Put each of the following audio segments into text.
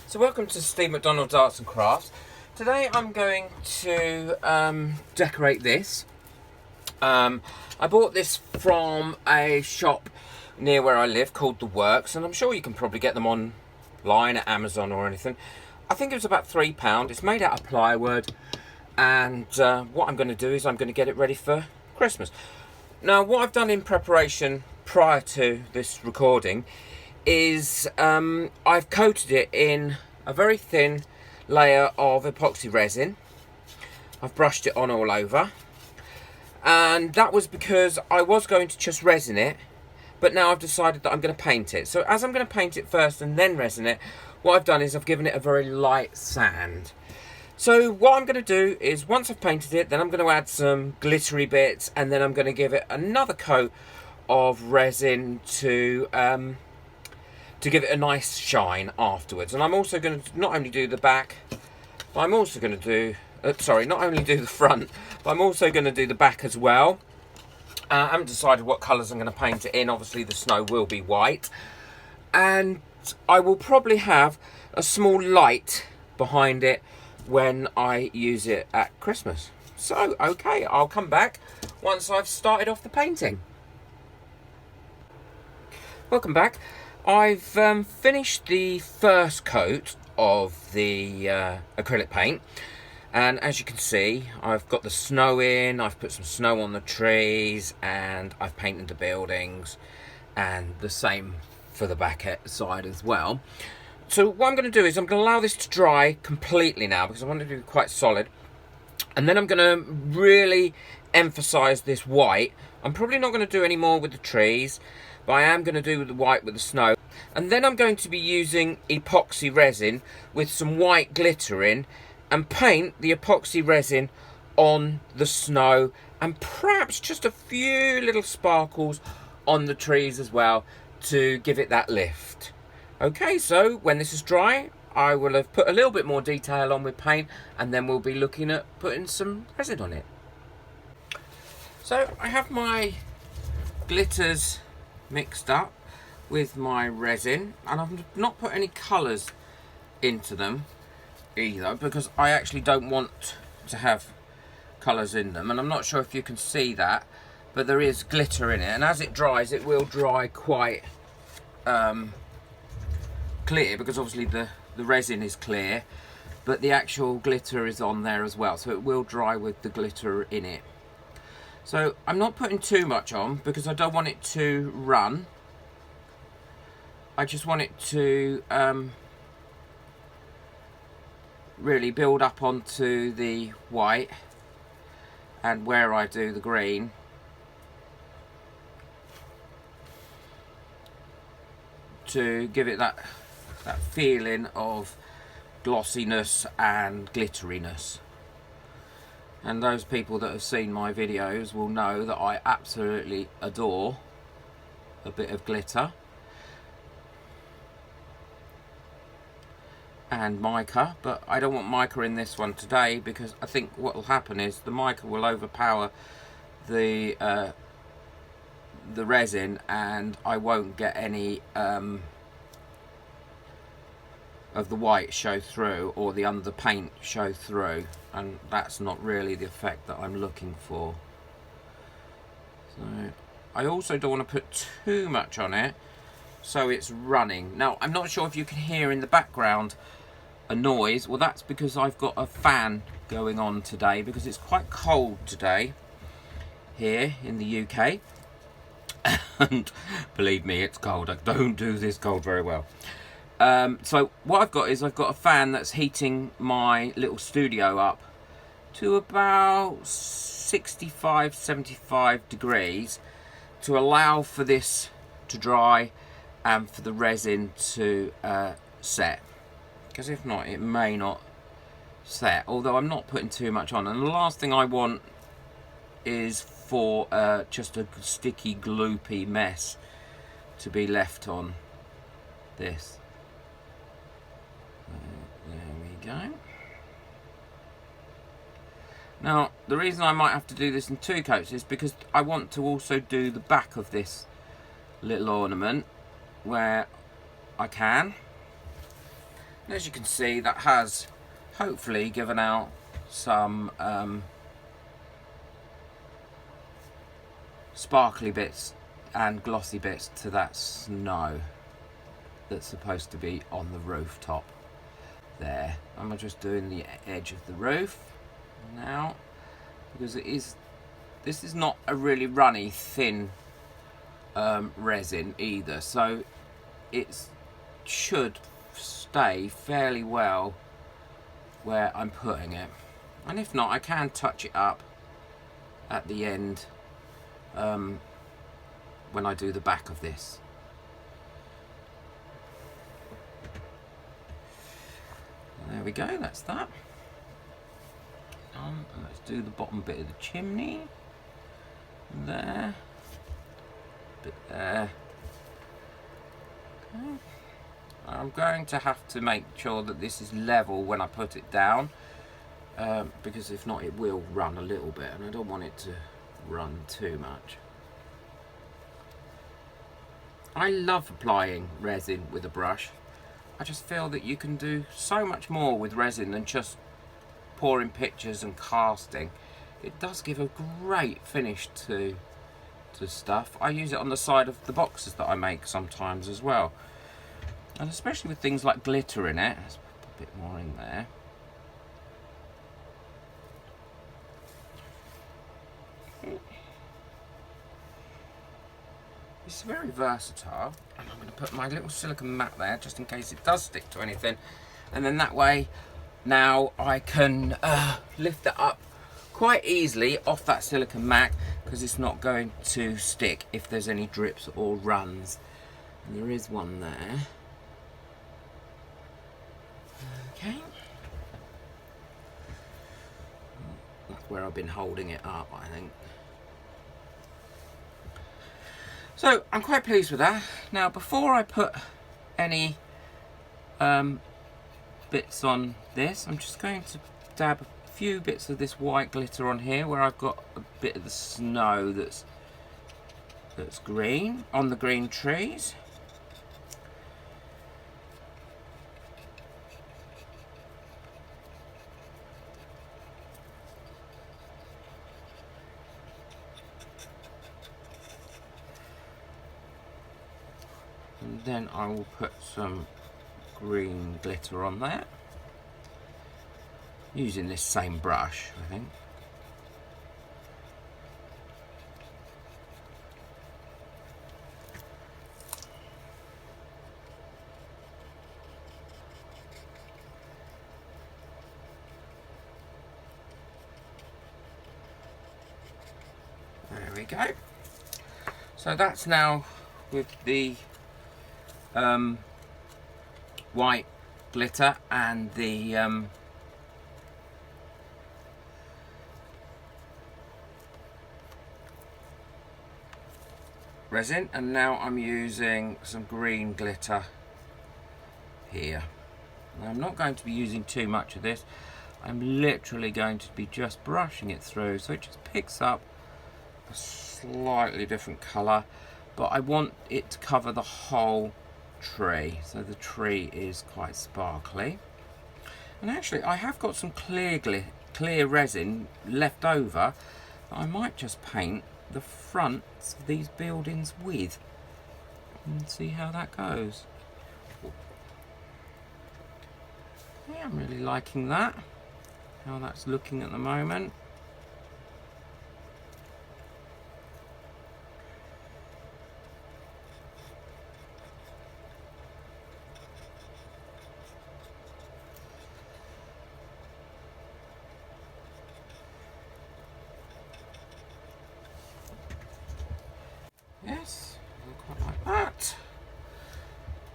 So welcome to Steve McDonald's Arts and Crafts. Today I'm going to decorate this. I bought this from a shop near where I live called The Works, and I'm sure you can probably get them online at Amazon or anything. I think it was about £3. It's made out of plywood, and what I'm going to do is I'm going to get it ready for Christmas. Now, what I've done in preparation prior to this recording is I've coated it in a very thin layer of epoxy resin. I've brushed it on all over, and that was because I was going to just resin it, but now I've decided that I'm going to paint it. So as I'm going to paint it first and then resin it, what I've done is I've given it a very light sand. So what I'm going to do is, once I've painted it, then I'm going to add some glittery bits, and then I'm going to give it another coat of resin to give it a nice shine afterwards. And I'm also going to not only do the back, but I'm also going to do, not only do the front, but I'm also going to do the back as well. I haven't decided what colours I'm going to paint it in. Obviously the snow will be white. And I will probably have a small light behind it when I use it at Christmas. So, okay, I'll come back once I've started off the painting. Welcome back. I've finished the first coat of the acrylic paint, and as you can see, I've got the snow in, I've put some snow on the trees, and I've painted the buildings, and the same for the back side as well. So what I'm going to do is I'm going to allow this to dry completely now, because I want it to be quite solid, and then I'm going to really emphasize this white. I'm probably not going to do any more with the trees, but I am going to do the white with the snow. And then I'm going to be using epoxy resin with some white glitter in, and paint the epoxy resin on the snow, and perhaps just a few little sparkles on the trees as well to give it that lift. Okay, so when this is dry, I will have put a little bit more detail on with paint, and then we'll be looking at putting some resin on it. So I have my glitters mixed up with my resin, and I've not put any colours into them either, because I actually don't want to have colours in them, and I'm not sure if you can see that, but there is glitter in it, and as it dries it will dry quite clear, because obviously the resin is clear, but the actual glitter is on there as well, so it will dry with the glitter in it. So I'm not putting too much on because I don't want it to run. I just want it to really build up onto the white, and where I do the green, to give it that feeling of glossiness and glitteriness. And those people that have seen my videos will know that I absolutely adore a bit of glitter and mica, but I don't want mica in this one today, because I think what will happen is the mica will overpower the resin, and I won't get any of the white show through, or the under paint show through, and that's not really the effect that I'm looking for. So I also don't want to put too much on it so it's running. Now I'm not sure if you can hear in the background a noise. Well, that's because I've got a fan going on today, because it's quite cold today here in the UK. And believe me, it's cold. I don't do this cold very well. So what I've got is I've got a fan that's heating my little studio up to about 65-75 degrees to allow for this to dry and for the resin to set, because if not it may not set, although I'm not putting too much on. And the last thing I want is for just a sticky gloopy mess to be left on this. There we go. Now the reason I might have to do this in two coats is because I want to also do the back of this little ornament where I can. And as you can see, that has hopefully given out some sparkly bits and glossy bits to that snow that's supposed to be on the rooftop there. I'm just doing the edge of the roof now, because this is not a really runny thin resin either, so it should stay fairly well where I'm putting it. And if not, I can touch it up at the end when I do the back of this. There we go, that's that. And let's do the bottom bit of the chimney. There. Bit there. Okay. I'm going to have to make sure that this is level when I put it down, because if not it will run a little bit, and I don't want it to run too much. I love applying resin with a brush. I just feel that you can do so much more with resin than just pouring pictures and casting. It does give a great finish to stuff. I use it on the side of the boxes that I make sometimes as well, and especially with things like glitter in it. Let's put a bit more in there. It's very versatile, and I'm going to put my little silicone mat there just in case it does stick to anything, and then that way now I can lift it up quite easily off that silicone mat, because it's not going to stick if there's any drips or runs. And there is one there. Okay. That's where I've been holding it up, I think. So I'm quite pleased with that. Now, before I put any bits on this, I'm just going to dab a few bits of this white glitter on here where I've got a bit of the snow that's green on the green trees. And then I will put some green glitter on there, using this same brush, I think. There we go. So that's now with the white glitter and the resin, and now I'm using some green glitter here. Now, I'm not going to be using too much of this. I'm literally going to be just brushing it through, so it just picks up a slightly different colour, but I want it to cover the whole tree, so the tree is quite sparkly. And actually I have got some clear resin left over that I might just paint the fronts of these buildings with, and see how that goes. Yeah, I'm really liking that, how that's looking at the moment. Yes, quite like that.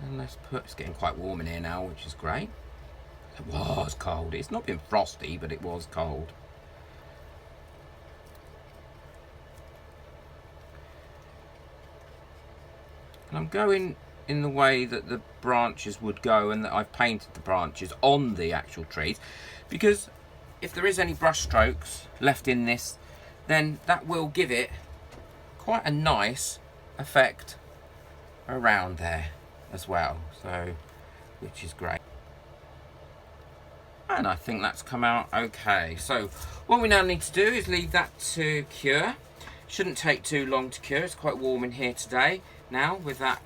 And let's put, it's getting quite warm in here now, which is great. It was cold. It's not been frosty, but it was cold. And I'm going in the way that the branches would go, and that I've painted the branches on the actual trees, because if there is any brush strokes left in this, then that will give it quite a nice effect around there as well, so which is great. and I think that's come out okay. So what we now need to do is leave that to cure. Shouldn't take too long to cure. It's quite warm in here today now with that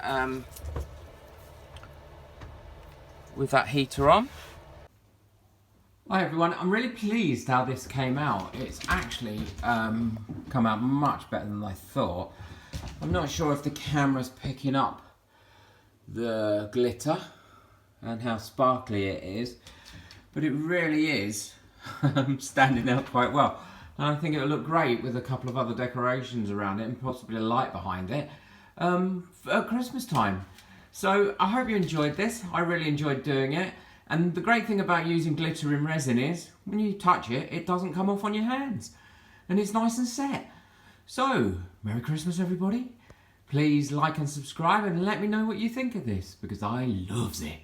heater on. Hi everyone, I'm really pleased how this came out. It's actually come out much better than I thought. I'm not sure if the camera's picking up the glitter and how sparkly it is, but it really is standing out quite well. And I think it'll look great with a couple of other decorations around it and possibly a light behind it at Christmas time. So I hope you enjoyed this. I really enjoyed doing it. And the great thing about using glitter in resin is when you touch it, it doesn't come off on your hands. And it's nice and set. So, Merry Christmas everybody. Please like and subscribe and let me know what you think of this, because I loves it.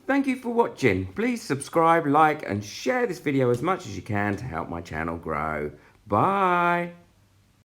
Thank you for watching. Please subscribe, like and share this video as much as you can to help my channel grow. Bye.